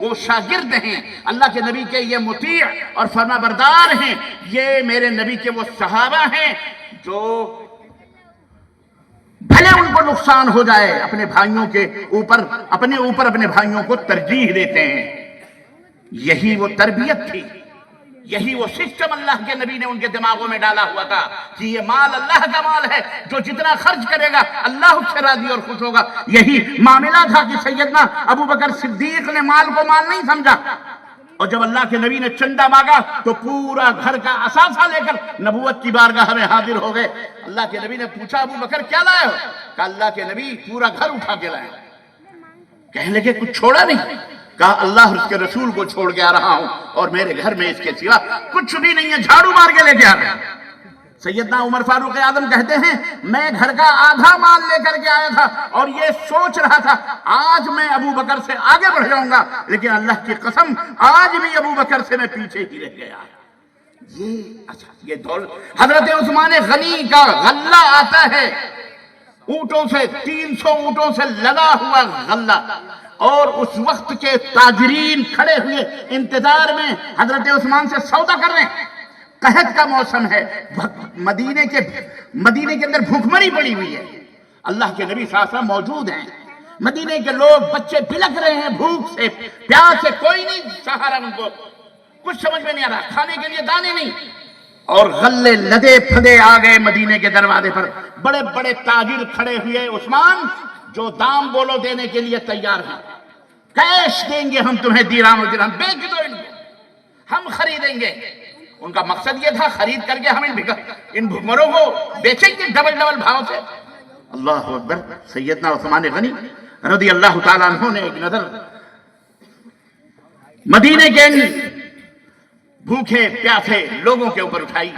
وہ شاگرد ہیں اللہ کے نبی کے، یہ مطیع اور فرما بردار ہیں، یہ میرے نبی کے وہ صحابہ ہیں جو بھلے ان کو نقصان ہو جائے اپنے بھائیوں کے اوپر اپنے بھائیوں کو ترجیح دیتے ہیں۔ یہی وہ تربیت تھی، یہی وہ سسٹم اللہ کے نبی نے ان کے دماغوں میں ڈالا ہوا تھا کہ یہ مال اللہ کا مال ہے، جو جتنا خرچ کرے گا اللہ اس سے راضی اور خوش ہوگا۔ یہی معاملہ تھا کہ سیدنا ابو بکر صدیق نے مال کو مال نہیں سمجھا، اور جب اللہ کے نبی نے چندہ مانگا تو پورا گھر کا اثاثہ لے کر نبوت کی بارگاہ میں حاضر ہو گئے۔ اللہ کے نبی نے پوچھا ابو بکر کیا لائے ہو؟ کہا اللہ کے نبی پورا گھر اٹھا کے لائے۔ کہنے لگے کچھ چھوڑا نہیں؟ کہا اللہ اور اس کے رسول کو چھوڑ کے آ رہا ہوں، اور میرے گھر میں اس کے سوا کچھ بھی نہیں ہے، جھاڑو مار کے لے کے آ رہا ہوں۔ سیدنا عمر فاروق اعظم کہتے ہیں میں گھر کا آدھا مال لے کر کے آیا تھا اور یہ سوچ رہا تھا آج میں ابو بکر سے آگے بڑھ جاؤں گا، لیکن اللہ کی قسم آج بھی ابو بکر سے میں پیچھے ہی رہ گیا۔ یہ دولت حضرت عثمان غنی کا غلہ آتا ہے، اونٹوں سے 300 اونٹوں سے لدا ہوا غلہ، اور اس وقت کے تاجرین کھڑے ہوئے انتظار میں حضرت عثمان سے سودا کر رہے ہیں۔ قحط کا موسم ہے، مدینے کے اندر بھوکمری پڑی ہوئی ہے، اللہ کے نبی صلی اللہ علیہ وسلم موجود ہیں، مدینے کے لوگ بچے بلک رہے ہیں بھوک سے پیاس سے، کوئی نہیں سہارا ان کو، کچھ سمجھ میں نہیں آ رہا، کھانے کے لیے دانے نہیں، اور غلے لدے پھدے آ گئے مدینے کے دروازے پر، بڑے بڑے تاجر کھڑے ہوئے، عثمان جو دام بولو دینے کے لیے تیار ہیں، کیش دیں گے ہم تمہیں دیرام و درہم، بیچ دو ان کو، ہم خریدیں گے۔ ان کا مقصد یہ تھا خرید کر کے ہم ان بھکمروں کو بیچیں گے ڈبل بھاؤ سے۔ اللہ اکبر۔ سیدنا عثمان غنی رضی اللہ تعالیٰ عنہ نے ایک نظر مدینے کے بھوکے پیاسے لوگوں کے اوپر اٹھائی،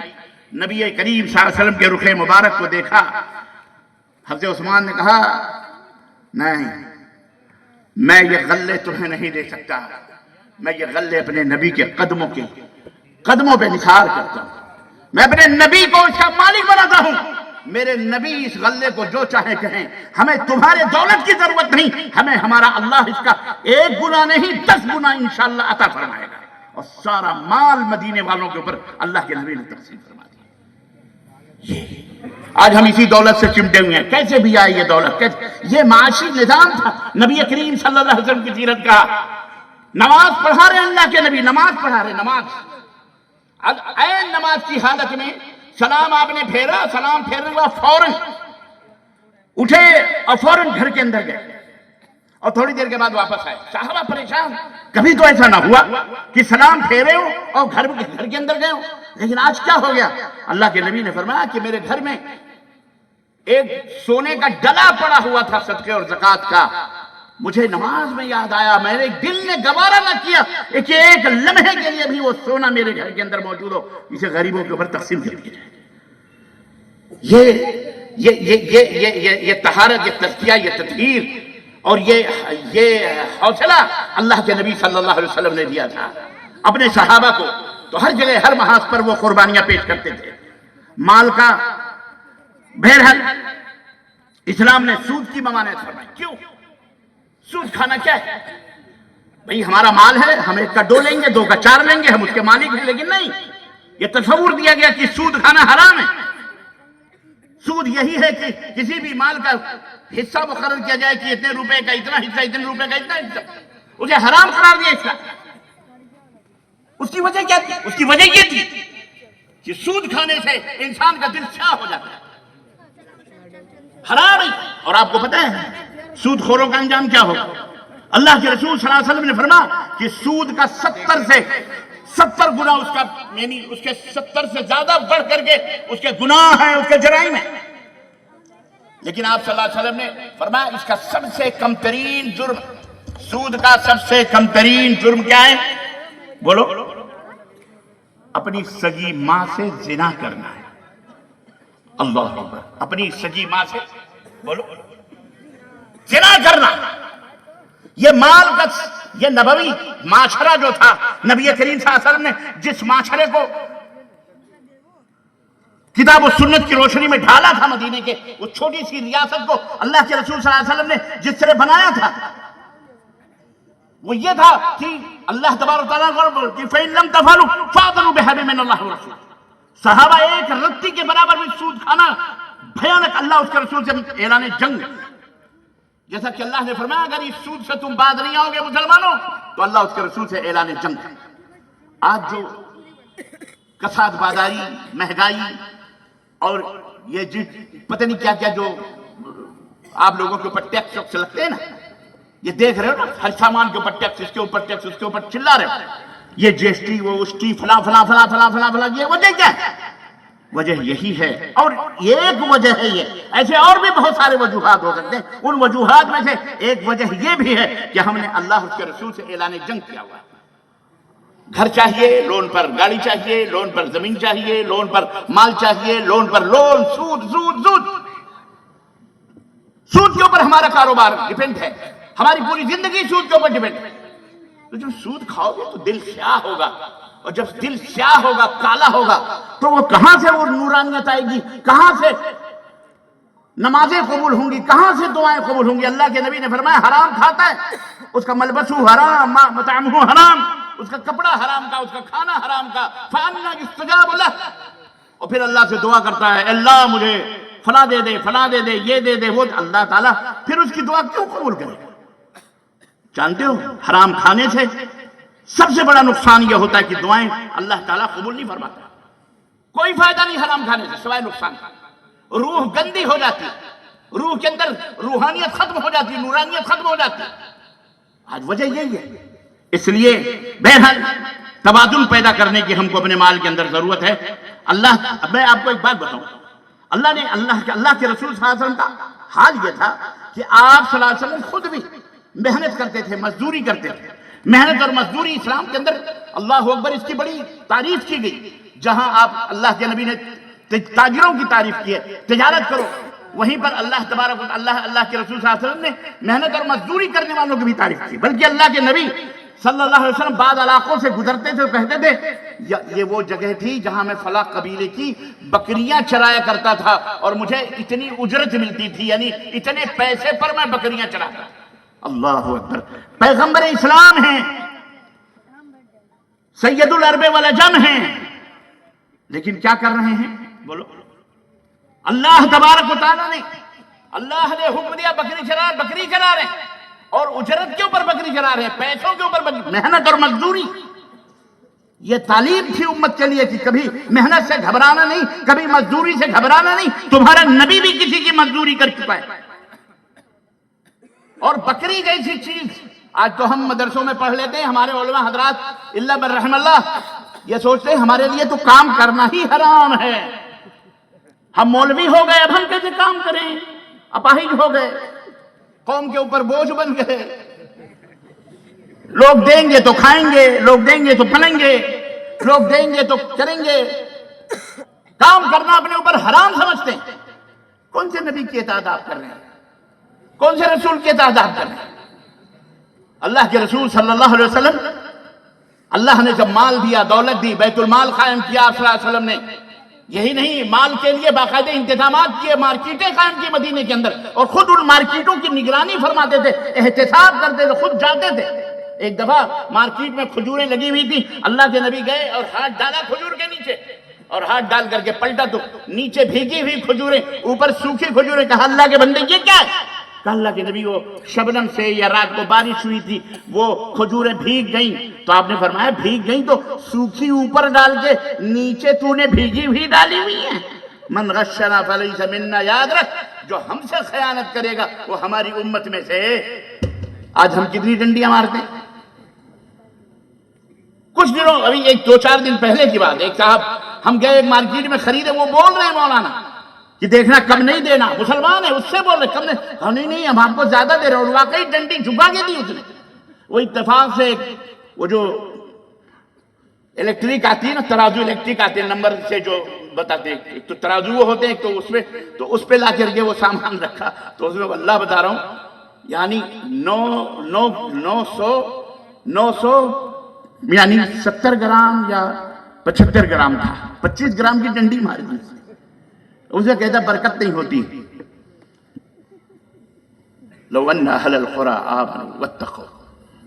نبی کریم صلی اللہ علیہ وسلم کے رخ مبارک کو دیکھا، حضرت عثمان نے کہا نہیں، میں یہ غلے تمہیں نہیں دے سکتا، میں یہ غلے اپنے نبی کے قدموں پہ نثار کرتا ہوں، میں اپنے نبی کو اس کا مالک بناتا ہوں، میرے نبی اس غلے کو جو چاہے کہیں، ہمیں تمہارے دولت کی ضرورت نہیں، ہمیں ہمارا اللہ اس کا 1 گنا نہیں 10 گنا انشاءاللہ عطا فرمائے گا۔ اور سارا مال مدینے والوں کے اوپر اللہ کے نبی نے تقسیم فرما دیا۔ آج ہم اسی دولت سے چمٹے ہوئے ہیں، کیسے بھی آئی یہ دولت، یہ معاشی نظام تھا نبی کریم صلی اللہ علیہ وسلم کی سیرت کا۔ نماز پڑھا رہے اللہ کے نبی، نماز پڑھا رہے، عین نماز کی حالت میں سلام آپ نے پھیرا، سلام پھیرنے کے بعد فوراً اٹھے اور فوراً گھر کے اندر گئے، اور تھوڑی دیر کے بعد واپس آئے۔ صحابہ پریشان، کبھی تو ایسا نہ ہوا کہ سلام پھیرے ہو اور گھر کے اندر گئے ہو، لیکن آج کیا ہو گیا؟ اللہ کے نبی نے فرمایا کہ میرے گھر میں ایک سونے کا ڈلا پڑا ہوا تھا صدقے اور زکوٰۃ کا، مجھے نماز میں یاد آیا، میرے دل نے گوارا نہ کیا کہ ایک لمحے کے لیے بھی وہ سونا میرے گھر کے اندر موجود ہو، اسے غریبوں کے اوپر تقسیم کر دیا جائے۔ یہ طہارت، یہ تزکیہ، یہ تطہیر اور یہ حوصلہ اللہ کے نبی صلی اللہ علیہ وسلم نے دیا تھا اپنے صحابہ کو، تو ہر جگہ ہر محاذ پر وہ قربانیاں پیش کرتے تھے مال کا۔ بہرحال اسلام نے سود کی ممانعت فرمائی۔ کیوں؟ سود کھانا کیا ہے؟ بھئی ہمارا مال ہے، ہم 1 کا 2 لیں گے، 2 کا 4 لیں گے، ہم اس کے مالک ہیں، لیکن نہیں، یہ تصور دیا گیا کہ سود کھانا حرام ہے۔ سود یہی ہے کہ کسی بھی مال کا حصہ مقرر کیا جائے کہ اتنے روپے کا اتنا حصہ، اتنے روپے کا اتنا حصہ، اسے حرام قرار دیا اس کا۔ اس کی وجہ کیا تھی؟ اس کی وجہ یہ تھی کہ سود کھانے سے انسان کا دل سیاہ ہو جاتا ہے، حرام ہے۔ اور آپ کو پتہ ہے سود خوروں کا انجام کیا ہوگا؟ اللہ کے رسول صلی اللہ علیہ وسلم نے فرمایا کہ سود کا 70 گنا اس کا، یعنی اس کے 70 سے زیادہ بڑھ کر کے اس کے گناہ ہیں، اس کے جرائم ہیں، لیکن آپ صلی اللہ علیہ وسلم نے فرمایا اس کا سب سے کم ترین جرم، سود کا سب سے کم ترین جرم کیا ہے؟ بولو، اپنی سگی ماں سے زنا کرنا ہے۔ اللہ اکبر، اپنی سگی ماں سے، بولو، زنا کرنا۔ یہ مال کا، یہ نبوی معاشرہ جو تھا، نبی کریم صلی اللہ علیہ وسلم نے جس معاشرے کو کتاب و سنت کی روشنی میں ڈھالا تھا، مدینے کے اس چھوٹی سی ریاست کو اللہ کے رسول صلی اللہ علیہ وسلم نے جس طرح بنایا تھا، وہ یہ تھا کہ اللہ تبارک تعالیٰ کہ فَإِن لَمْ تَفْعَلُوا فَأْذَنُوا بِحَرْبٍ مِّنَ اللَّهِ وَرَسُولِهِ، صحابہ ایک رتی کے برابر بھی سود کھانا بھیانک، اللہ اس کے رسول سے اعلان جنگ، جیسا کہ اللہ نے فرمایا اگر اس سود سے تم باز نہیں آؤ گے مسلمانوں تو اللہ اس کے رسول سے اعلان جنگ۔ آج جو کساد بازاری، مہنگائی اور یہ پتہ نہیں کیا کیا جو آپ لوگوں کے اوپر ٹیکس ویکس لگتے ہیں نا، یہ دیکھ رہے ہو نا، ہر سامان کے اوپر ٹیکس، اس کے اوپر ٹیکس، اس کے اوپر چلا رہے ہو، یہ جی ایس ٹی، وہ اس ٹی، فلاں فلاں فلاں فلاں فلاں فلاں، یہ وجہ کیا ہے؟ وجہ یہی ہے، اور ایک وجہ ہے یہ، ایسے اور بھی بہت سارے وجوہات ہو سکتے ہیں، ان وجوہات میں سے ایک وجہ یہ بھی ہے کہ ہم نے اللہ اس کے رسول سے اعلان جنگ کیا ہوا ہے۔ گھر چاہیے لون پر، گاڑی چاہیے لون پر، زمین چاہیے لون پر، مال چاہیے لون پر، لون، سود سود سود، سود کے اوپر ہمارا کاروبار ڈیپینڈ ہے، ہماری پوری زندگی سود کے اوپر ڈیپینڈ ہے۔ تو جب سود کھاؤ گے تو دل سیاہ ہوگا، اور جب دل سیاہ ہوگا، کالا ہوگا، تو وہ کہاں سے وہ نورانیت آئے گی، کہاں سے نمازیں قبول ہوں گی، کہاں سے دعائیں قبول ہوں گی؟ اللہ کے نبی نے فرمایا حرام کھاتا ہے اس کا ملبسو حرام، مطعمہ حرام، اس کا کپڑا حرام کا، اس کا کھانا حرام کا، فَأَنَّا يُسْتَجَابُ لَهُ، اور پھر اللہ سے دعا کرتا ہے اللہ مجھے فلاں دے دے، فلاں دے دے، یہ دے دے، وہ اللہ تعالیٰ پھر اس کی دعا کیوں قبول کرے؟ جانتے ہو حرام کھانے سے سب سے بڑا نقصان یہ ہوتا ہے کہ دعائیں اللہ تعالیٰ قبول نہیں فرماتا، کوئی فائدہ نہیں حرام کھانے سے سوائے نقصان کا، روح گندی ہو جاتی، روح کے اندر روحانیت ختم ہو جاتی، نورانیت ختم ہو جاتی۔ آج وجہ یہی ہے، اس لیے بہرحال توازن پیدا کرنے کی ہم کو اپنے مال کے اندر ضرورت ہے۔ میں آپ کو ایک بات بتاؤں، اللہ کے رسول صلی اللہ علیہ وسلم کا حال یہ تھا کہ آپ صلی اللہ علیہ وسلم خود بھی محنت کرتے تھے، مزدوری کرتے تھے۔ محنت اور مزدوری اسلام کے اندر اللہ اکبر اس کی بڑی تعریف کی گئی، جہاں آپ اللہ کے نبی نے تاجروں کی تعریف کی ہے، تجارت کرو، وہیں پر اللہ تبارک اللہ کے رسول صلی اللہ علیہ وسلم نے محنت اور مزدوری کرنے والوں کی بھی تعریف کی، بلکہ اللہ کے نبی صلی اللہ علیہ وسلم بعض علاقوں سے گزرتے تھے، کہتے تھے یہ وہ جگہ تھی جہاں میں فلاں قبیلے کی بکریاں چرایا کرتا تھا اور مجھے اتنی اجرت ملتی تھی، یعنی اتنے پیسے پر میں بکریاں چراتا تھا۔ اللہ اکبر، پیغمبر اسلام ہیں، سید العرب والعجم ہیں، لیکن کیا کر رہے ہیں بولو؟ اللہ تبارک و تعالیٰ نے حکم دیا بکری چرا رہے ہیں، اور اجرت کے اوپر بکری چرا رہے ہیں، پیسوں کے اوپر محنت اور مزدوری۔ یہ تعلیم تھی امت کے لیے کہ کبھی محنت سے گھبرانا نہیں، کبھی مزدوری سے گھبرانا نہیں، تمہارا نبی بھی کسی کی مزدوری کر چکا ہے۔ اور بکری جیسی چیز آج تو ہم مدرسوں میں پڑھ لیتے ہیں، ہمارے علماء حضرات اللہ برحم اللہ یہ سوچتے ہیں ہمارے لیے تو کام کرنا ہی حرام ہے، ہم مولوی ہو گئے اب ہم کیسے کام کریں، اپاہج ہو گئے، قوم کے اوپر بوجھ بن گئے، لوگ دیں گے تو کھائیں گے، لوگ دیں گے تو پھلیں گے، لوگ دیں گے تو کریں گے، کام کرنا اپنے اوپر حرام سمجھتے ہیں۔ کون سے نبی کی اطاعت آپ کر رہے ہیں؟ کون سے رسول کی اطاعت آپ کر رہے ہیں؟ اللہ کے رسول صلی اللہ علیہ وسلم، اللہ نے جب مال دیا، دولت دی، بیت المال قائم کیا صلی اللہ علیہ وسلم نے، یہی نہیں مال کے لیے باقاعدہ انتظامات کیے، مارکیٹیں قائم کی مدینے کے اندر، اور خود ان مارکیٹوں کی نگرانی فرماتے تھے، احتساب کرتے تھے، خود جاتے تھے۔ ایک دفعہ مارکیٹ میں کھجوریں لگی ہوئی تھی، اللہ کے نبی گئے اور ہاتھ ڈالا کھجور کے نیچے، اور ہاتھ ڈال کر کے پلٹا تو نیچے بھیگی ہوئی کھجوریں، اوپر سوکھی کھجوریں، کہا اللہ کے بندے یہ کیا ہے؟ کہا اللہ کے نبی وہ شبنم سے یا رات کو بارش ہوئی تھی وہ کھجوریں بھیگ گئیں، تو آپ نے فرمایا بھیگ گئیں تو سوکھی اوپر ڈال کے نیچے تو نے بھیگی ہوئی ڈالی ہوئی ہیں۔ من غشنا فلیس منا، یاد رکھ جو ہم سے خیانت کرے گا وہ ہماری امت میں سے۔ آج ہم کتنی ڈنڈیاں مارتے ہیں۔ کچھ دنوں ابھی ایک دو چار دن پہلے کی بات، ایک صاحب ہم گئے مارکیٹ میں خریدے، وہ بول رہے ہیں مولانا کہ دیکھنا کم نہیں دینا، مسلمان ہے اس سے بول رہے کم نہیں، کہا نہیں ہم آپ کو زیادہ دے رہے، اور واقعی ڈنڈی جھکا کے دی اس نے۔ وہ اتفاق سے وہ جو الیکٹرک آتی ہے نا، ترازو الیکٹرک آتے ہیں نمبر سے جو بتاتے ہیں، ایک تو ترازو ہوتے ہیں، تو اس پہ لا کر کے وہ سامان رکھا، تو اس میں اللہ بتا رہا ہوں یعنی 900 یعنی 70 گرام یا 75 گرام تھا، 25 گرام کی ڈنڈی ماری دی اسے، کہتا برکت نہیں ہوتی۔ لو ان اہل القری آمنوا واتقوا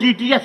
TTS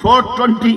420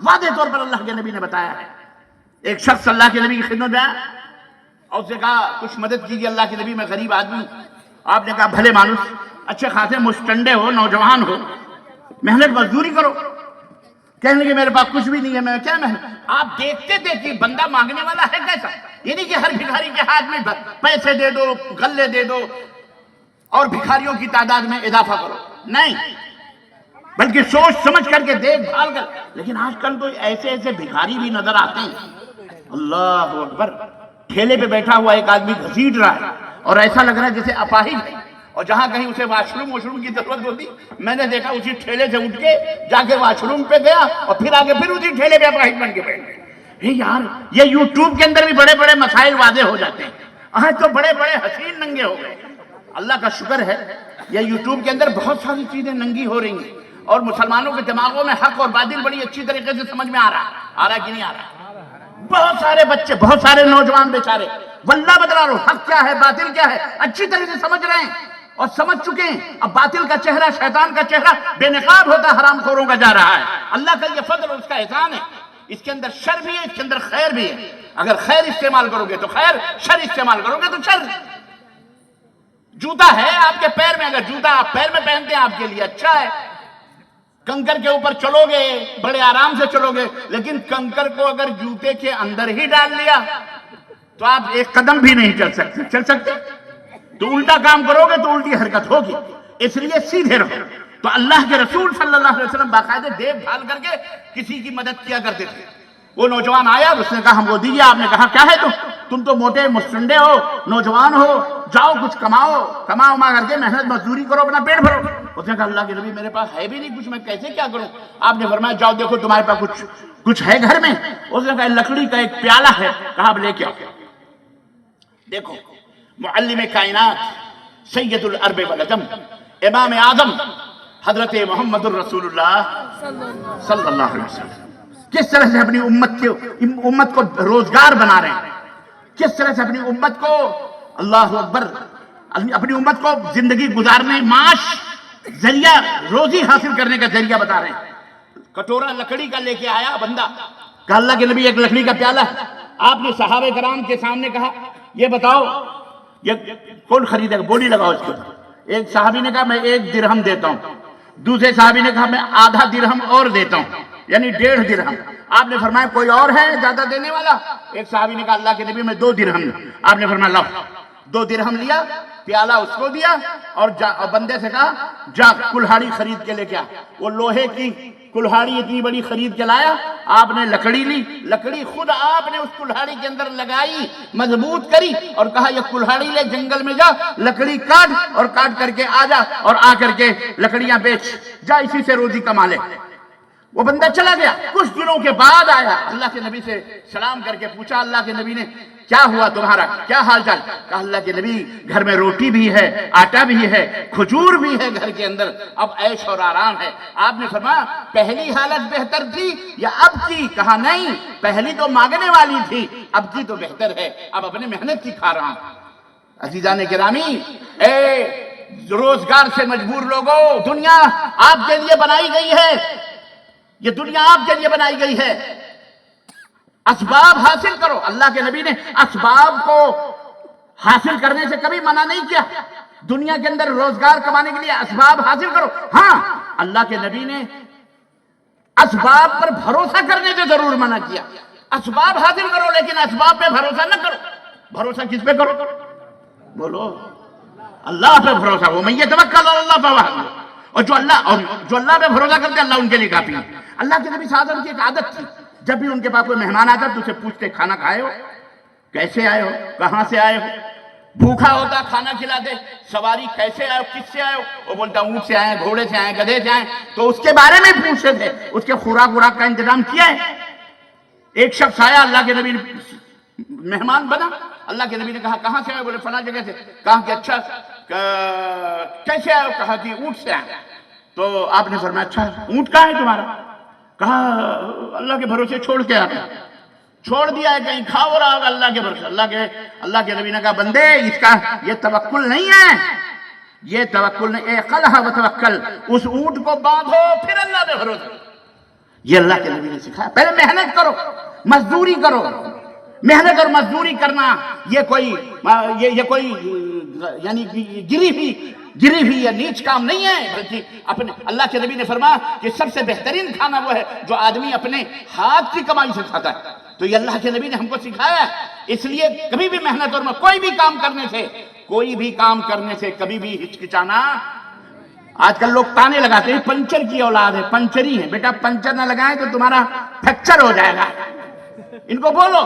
واضح طور پر اللہ کے نبی نے بتایا ہے. ایک شخص اللہ کے نبی کی خدمت میں آیا اور اس نے کہا کچھ مدد کیجیے اللہ کے نبی، میں غریب آدمی ہوں. آپ نے کہا بھلے مانوس، اچھے خاصے مستنڈے ہو، نوجوان ہو، محنت مزدوری کرو. کہنے لگے میرے پاس کچھ بھی نہیں ہے، میں کیا محنت. آپ دیکھتے تھے کہ بندہ مانگنے والا ہے کیسا. یہ نہیں کہ ہر بھکاری کے ہاتھ میں پیسے دے دو، غلے دے دو اور بھکاریوں کی تعداد میں اضافہ کرو، نہیں، بلکہ سوچ سمجھ کر کے دیکھ بھال کر. لیکن آج کل تو ایسے ایسے بھکاری بھی نظر آتے ہیں، اللہ اکبر. ٹھیلے پہ بیٹھا ہوا ایک آدمی گھسیٹ رہا ہے اور ایسا لگ رہا ہے جیسے اپاہج ہے، اور جہاں کہیں اسے واش روم کی ضرورت ہوتی، میں نے دیکھا اسی ٹھیلے سے اٹھ کے جا کے واش روم پہ گیا اور پھر آگے پھر اسی ٹھیلے پہ اپاہج بن کے بیٹھ گئے. یار یہ یوٹیوب کے اندر بھی بڑے بڑے مسائل واضح ہو جاتے ہیں. آج تو بڑے بڑے حسین ننگے ہو گئے. اللہ کا شکر ہے یہ یوٹیوب کے اندر بہت ساری چیزیں ننگی ہو رہی ہیں اور مسلمانوں کے دماغوں میں حق اور باطل بڑی اچھی طریقے سے سمجھ میں آ رہا ہے کہ نہیں آ رہا. بہت سارے بچے، بہت سارے نوجوان بیچارے واللہ بدلا رہو، حق کیا ہے باطل کیا ہے اچھی طرح سے سمجھ رہے ہیں اور سمجھ چکے ہیں. اب باطل کا چہرہ، شیطان کا چہرہ بے نقاب ہوتا حرام خوروں کا جا رہا ہے. اللہ کا یہ فضل اور اس کا احسان ہے. اس کے اندر شر بھی ہے، اس کے اندر خیر بھی ہے. اگر خیر استعمال کرو گے تو خیر، شر استعمال کرو گے تو شر. جوتا ہے آپ کے پیر میں، اگر جوتا آپ پیر میں پہنتے ہیں آپ کے لیے اچھا ہے. کنکر کے اوپر چلو گے بڑے آرام سے چلو گے، لیکن کنکر کو اگر جوتے کے اندر ہی ڈال لیا تو آپ ایک قدم بھی نہیں چل سکتے. تو الٹا کام کرو گے تو الٹی حرکت ہوگی. اس لیے سیدھے رہو. تو اللہ کے رسول صلی اللہ علیہ وسلم باقاعدہ دیکھ بھال کر کے کسی کی مدد کیا کرتے تھے. وہ نوجوان آیا، اس نے کہا ہم وہ دیجیے. آپ نے کہا کیا ہے تم تو موٹے مستنڈے ہو، نوجوان ہو، جاؤ کچھ کماؤ کر کے محنت مزدوری کرو، اپنا پیٹ بھرو. اس نے کہا اللہ کے نبی میرے پاس ہے بھی نہیں کچھ، میں کیسے کیا کروں. آپ نے فرمایا جاؤ دیکھو تمہارے پاس کچھ ہے گھر میں. اس نے کہا لکڑی کا ایک پیالہ ہے. کہا اب لے کے آؤ. دیکھو معلم کائنات، سید العرب والعجم، امام اعظم حضرت محمد الرسول اللہ صلی اللہ علیہ وسلم کس طرح سے اپنی امت کو روزگار بنا رہے ہیں، کس طرح سے اپنی امت کو، اللہ اکبر، اپنی امت کو زندگی گزارنے، معاش، ذریعہ روزی حاصل کرنے کا ذریعہ بتا رہے ہیں. کٹورا لکڑی کا لے کے آیا بندہ. کہا اللہ کے نبی ایک لکڑی کا پیالہ ہے. آپ نے صحابہ کرام کے سامنے کہا یہ بتاؤ یہ کون خریدے گا، بولی لگاؤ اس کو. ایک صحابی نے کہا میں 1 درہم دیتا ہوں. دوسرے صحابی نے کہا میں آدھا درہم اور دیتا ہوں، یعنی 1.5 درہم. آپ نے فرمایا کوئی اور ہے زیادہ دینے والا؟ ایک صحابی نے کہا اللہ کے نبی میں 2 درہم. آپ نے فرمایا لاؤ. 2 درہم لیا، پیالہ اس کو دیا اور بندے سے کہا جا کلہاڑی خرید کے لے کے آ. وہ لوہے کی کلہاڑی اتنی بڑی خرید کے لایا. آپ نے لکڑی لی، لکڑی خود آپ نے اس کلہاڑی کے اندر لگائی، مضبوط کری اور کہا یہ کلہاڑی لے جنگل میں جا، لکڑی کاٹ اور کاٹ کر کے آ جا اور آ کر کے لکڑیاں بیچ، جا اسی سے روزی کما لے. وہ بندہ چلا گیا. کچھ دنوں کے بعد آیا، اللہ کے نبی سے سلام کر کے پوچھا اللہ کے نبی نے کیا ہوا تمہارا، کیا حال چال؟ کہا اللہ کے نبی گھر میں روٹی بھی ہے، آٹا بھی ہے، کھجور بھی ہے گھر کے اندر، اب عیش اور آرام ہے. آپ نے فرمایا پہلی حالت بہتر تھی یا اب کی؟ کہا نہیں، پہلی تو مانگنے والی تھی، اب کی تو بہتر ہے، اب اپنے محنت کی کھا رہا ہوں. عزیزان گرامی، اے روزگار سے مجبور لوگوں، دنیا آپ کے لیے بنائی گئی ہے، یہ دنیا آپ کے لیے بنائی گئی ہے. اسباب حاصل کرو. اللہ کے نبی نے اسباب کو حاصل کرنے سے کبھی منع نہیں کیا. دنیا کے اندر روزگار کمانے کے لیے اسباب حاصل کرو. ہاں اللہ کے نبی نے اسباب پر بھروسہ کرنے سے ضرور منع کیا. اسباب حاصل کرو لیکن اسباب پہ بھروسہ نہ کرو. بھروسہ کس پہ کرو؟ بولو اللہ پہ بھروسہ. وہ من یتوکل علی اللہ فہو حسبہ. اور جو اللہ پہ بھروسہ کرتے اللہ ان کے لیے کافی ہے. اللہ کے نبی صلی اللہ علیہ وسلم کی ایک عادت تھی، جب بھی ان کے پاس کوئی مہمان آتا تو اسے پوچھتے کھانا کھائے ہو، کیسے آئے ہو، کہاں سے آئے ہو. بھوکا ہوتا کھانا کھلاتے. سواری کیسے آئے ہو، کس سے آئے ہو؟ وہ بولتا اونٹ سے آئے، گھوڑے سے آئے، گدھے سے آئے. تو اس کے بارے میں پوچھتے تھے، اس کے خوراک کا انتظام کیا ہے. ایک شخص آیا، اللہ کے نبی مہمان بنا. اللہ کے نبی نے کہا کہاں سے آئے؟ بولے فلاں جگہ سے. کہا کہ اچھا کیسے آئے ہو؟ کہا کہ اونٹ سے آئے. تو آپ نے فرمایا اچھا اونٹ کہاں ہے تمہارا؟ کہا اللہ کے بھروسے چھوڑ کے آیا. چھوڑ دیا ہے کہیں کھا ہو رہا ہوگا اللہ کے بھروسے. اللہ کے نبی نے کہا بندے اس کا یہ توکل نہیں ہے، یہ توکل نہیں. اعقلھا وتوکل. اس اونٹ کو باندھو پھر اللہ پہ بھروسہ. یہ اللہ کے نبی نے سکھایا. پہلے محنت کرو, مزدوری کرو. محنت اور مزدوری کرنا یہ کوئی یعنی گری ہوئی یا نیچ کام نہیں ہے, بلکہ اپنے اللہ کے نبی نے فرمایا کہ سب سے بہترین کھانا وہ ہے جو آدمی اپنے ہاتھ کی کمائی سے کھاتا ہے. تو یہ اللہ کے نبی نے ہم کو سکھایا ہے. اس لیے کبھی بھی محنت اور کوئی بھی کام کرنے سے کبھی بھی ہچکچانا. آج کل لوگ تانے لگاتے ہیں پنچر کی اولاد ہے, پنچری ہے. بیٹا پنچر نہ لگائیں تو تمہارا فریکچر ہو جائے گا. ان کو بولو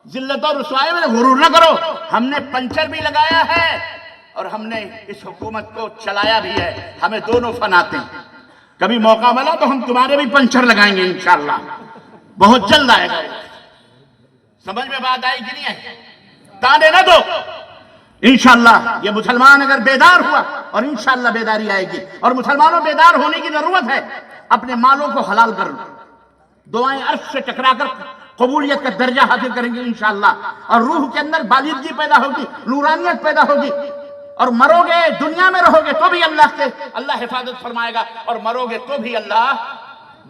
ذلت اور رسوائی میں غرور نہ کرو. ہم نے پنچر بھی لگایا ہے اور ہم نے اس حکومت کو چلایا بھی ہے. ہمیں دونوں فن آتے ہیں. کبھی موقع ملا تو ہم تمہارے بھی پنچر لگائیں گے انشاءاللہ, بہت جلد آئے گا. سمجھ میں بات آئی کہ نہیں آئی؟ تانے نہ دو. انشاءاللہ یہ مسلمان اگر بیدار ہوا, اور انشاءاللہ بیداری آئے گی, اور مسلمانوں بیدار ہونے کی ضرورت ہے. اپنے مالوں کو حلال کر لو. دعائیں عرش سے ٹکرا کر قبولیت کا درجہ حاصل کریں گے انشاءاللہ. اور روح کے اندر بالغگی پیدا ہوگی, نورانیت پیدا ہوگی. اور مرو گے, دنیا میں رہو گے تو بھی اللہ حفاظت فرمائے گا, اور مرو گے تو بھی اللہ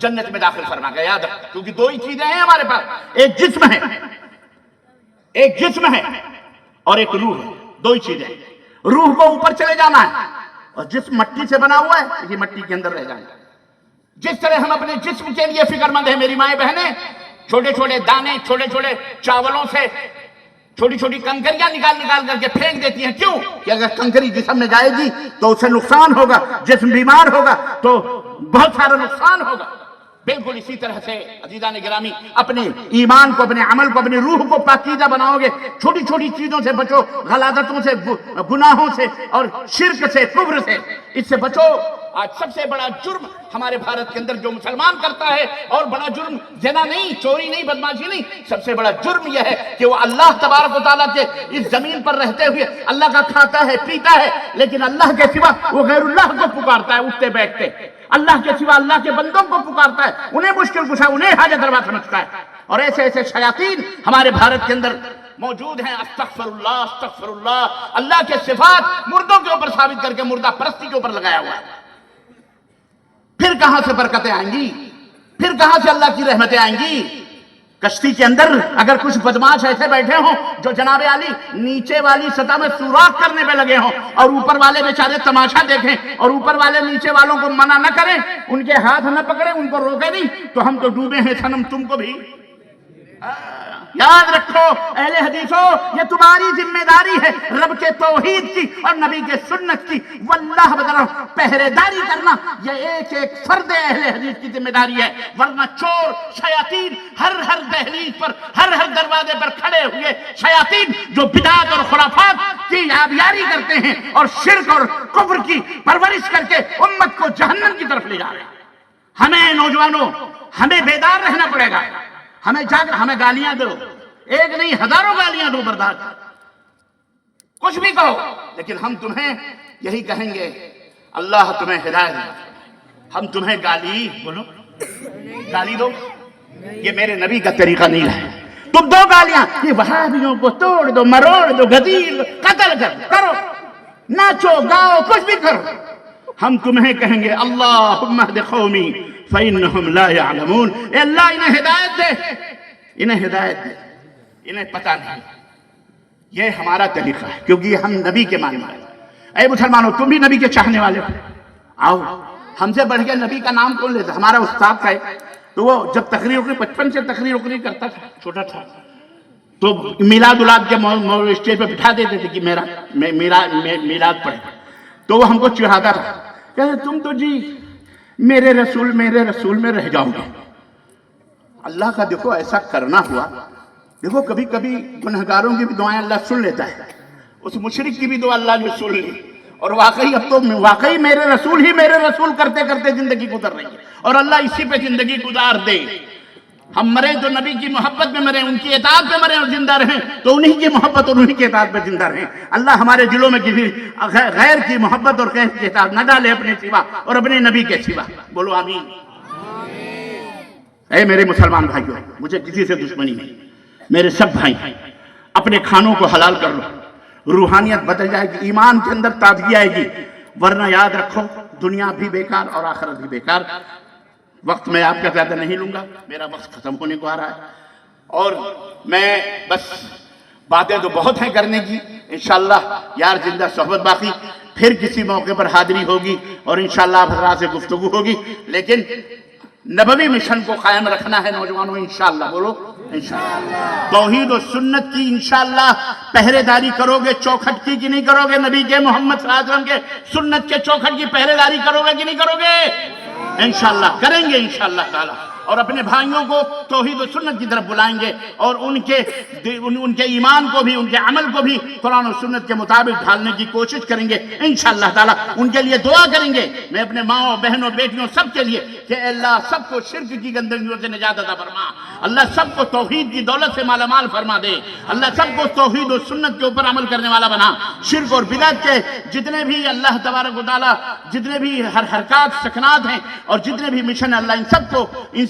جنت میں داخل فرمائے گا. یاد رکھ, کیونکہ دو ہی چیزیں ہیں ہمارے پاس. ایک جسم ہے اور ایک روح ہے. دو ہی چیزیں ہیں. روح کو اوپر چلے جانا ہے, اور جسم مٹی سے بنا ہوا ہے, یہ مٹی کے اندر رہ جانا ہے. جس طرح ہم اپنے جسم کے لیے فکر مند ہیں, میری مائیں بہنیں, چھوٹے چھوٹے دانے, چھوٹے چھوٹے چاولوں سے چھوٹی چھوٹی کنکریاں نکال کر کے پھینک دیتی ہیں. کیوں؟ کہ اگر کنکری جسم میں جائے گی تو اسے نقصان ہوگا, جسم بیمار ہوگا تو بہت سارا نقصان ہوگا. بالکل اسی طرح سے عزیزان گرامی, اپنے ایمان کو, اپنے عمل کو, اپنی روح کو پاکیزہ بناؤ گے. چھوٹی چھوٹی چیزوں سے بچو, غلاظتوں سے, گناہوں سے, اور شرک سے, کفر سے, اس سے بچو. آج سب سے بڑا جرم ہمارے بھارت کے اندر جو مسلمان کرتا ہے, اور بڑا جرم زنا نہیں, چوری نہیں, بدماشی نہیں, سب سے بڑا جرم یہ ہے کہ وہ اللہ تبارک و تعالیٰ کے اس زمین پر رہتے ہوئے اللہ کا کھاتا ہے, پیتا ہے, لیکن اللہ کے سوا وہ غیر اللہ کو پکارتا ہے اٹھتے بیٹھتے. اللہ کے سوا اللہ کے بندوں کو پکارتا ہے, انہیں مشکل کشا, انہیں حاجت روا سمجھتا ہے. اور ایسے ایسے شیاطین ہمارے بھارت کے اندر موجود ہیں. استغفر اللہ, استغفر اللہ. اللہ کے صفات مردوں کے اوپر ثابت کر کے مردہ پرستی کے اوپر لگایا ہوا ہے. پھر کہاں سے برکتیں آئیں گی؟ پھر کہاں سے اللہ کی رحمتیں آئیں گی؟ کشتی کے اندر اگر کچھ بدماش ایسے بیٹھے ہوں جو جناب علی نیچے والی سطح میں سوراخ کرنے پہ لگے ہوں, اور اوپر والے بیچارے تماشا دیکھیں, اور اوپر والے نیچے والوں کو منع نہ کریں, ان کے ہاتھ نہ پکڑیں, ان کو روکے نہیں, تو ہم تو ڈوبے ہیں صنم, تم کو بھی. یاد رکھو اہل حدیثوں, یہ تمہاری ذمہ داری ہے رب کے توحید کی اور نبی کے سنت کی. واللہ بدرہ پہرے داری کرنا یہ ایک ایک فرد اہل حدیث کی ذمہ داری ہے. ورنہ چور, شیاطین ہر دہلیز پر, ہر دروازے پر کھڑے ہوئے شیاطین جو بدعت اور خرافات کی آبیاری کرتے ہیں, اور شرک اور کفر کی پرورش کر کے امت کو جہنم کی طرف لے جا رہے ہیں. ہمیں نوجوانوں, ہمیں بیدار رہنا پڑے گا. ہمیں گالیاں دو, ایک نہیں ہزاروں گالیاں دو, برداشت, کچھ بھی کہو, لیکن ہم تمہیں یہی کہیں گے اللہ تمہیں ہدایت دے. ہم تمہیں گالی دو, یہ میرے نبی کا طریقہ نہیں ہے. تم دو گالیاں, یہ وہابیوں کو توڑ دو, مروڑ دو, غدیر قتل کرو, ناچو گاؤ, کچھ بھی کرو. ہم تمہیں کہیں گے اللہم اہد قومی فإنہم لا یعلمون. اے اللہ انہیں ہدایت دے, انہیں ہدایت دے, انہیں پتہ نہیں. یہ ہمارا طریقہ ہے, کیونکہ ہم نبی کے ماننے والے. اے مسلمانوں, تم بھی نبی کے چاہنے والے ہو, آؤ. ہم سے بڑھ کے نبی کا نام کون لیتا؟ ہمارا استاد کا ہے. تو وہ جب تقریر اکری, بچپن سے تقریر اکری کرتا تھا, چھوٹا تھا, تو میلاد اولاد کے اسٹیج پہ بٹھا دیتے تھے کہ میلاد پڑھے. تو وہ ہم کو چڑھاتا تھا, کہتے تم تو جی میرے رسول میں رہ جاؤ گے. اللہ کا دیکھو ایسا کرنا ہوا. دیکھو کبھی کبھی گنہگاروں کی بھی دعائیں اللہ سن لیتا ہے, اس مشرک کی بھی دعا اللہ نے سن لی, اور واقعی اب تو واقعی میرے رسول کرتے کرتے زندگی گزر رہی ہے, اور اللہ اسی پہ زندگی گزار دے. ہم مرے تو نبی کی محبت میں مرے, ان کی اطاعت میں مرے اور زندہ رہیں, تو انہی کی محبت اور انہی کی اطاعت میں زندہ رہیں. اللہ ہمارے دلوں میں کسی غیر کی محبت اور غیر کی اطاعت نہ ڈالے اپنے سوا اور اپنے نبی کے سوا. بولو آمین. اے میرے مسلمان بھائیوں, مجھے کسی سے دشمنی نہیں, میرے سب بھائی ہیں. اپنے کھانوں کو حلال کر لو, روحانیت بدل جائے گی, ایمان کے اندر تازگی آئے گی. ورنہ یاد رکھو دنیا بھی بیکار اور آخرت بھی بیکار. وقت میں آپ کا زیادہ نہیں لوں گا، میرا وقت ختم ہونے کو آ رہا ہے، اور میں بس باتیں تو بہت ہیں کرنے کی، انشاءاللہ یار زندہ صحبت باقی، پھر کسی موقع پر حاضری ہوگی اور انشاءاللہ آپ حضرات سے گفتگو ہوگی، لیکن نبوی مشن کو قائم رکھنا ہے نوجوانوں، انشاءاللہ بولو انشاءاللہ۔ توحید و سنت کی انشاءاللہ پہرے داری کرو گے، چوکھٹ کی نہیں کرو گے؟ نبی کے محمد صلی اللہ علیہ وسلم کے سنت کے چوکھٹ کی پہرے داری کرو گے کہ نہیں کرو گے؟ انشاءاللہ کریں گے انشاءاللہ تعالی، اور اپنے بھائیوں کو توحید و سنت کی طرف بلائیں گے، اور ان کے ایمان کو بھی، ان کے عمل کو بھی قرآن و سنت کے مطابق ڈھالنے کی کوشش کریں گے انشاءاللہ تعالی۔ ان کے لیے دعا کریں گے، میں اپنے ماؤں بہنوں بیٹیوں سب کے لیے، کہ اللہ سب کو شرک کی گندگیوں سے نجات عطا فرما، اللہ سب کو توحید کی دولت سے مالا مال فرما دے، اللہ سب کو توحید و سنت کے اوپر عمل کرنے والا بنا، شرک اور بدعت کے جتنے بھی اللہ تبارک و تعالی جتنے بھی حرکات سکنات ہیں اور جتنے بھی مشن ہیں، اللہ ان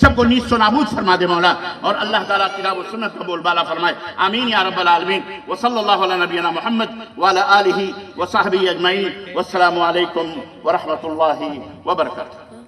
سب کو نیست و نابود فرما دے مولا، اور اللہ تعالیٰ کتاب و سنت کا بول بالا فرمائے، آمین یا رب العالمین۔ وصلی اللہ علی نبینا محمد وعلی آلہ وصحبہ اجمعین، والسلام علیکم ورحمۃ اللہ وبرکاتہ۔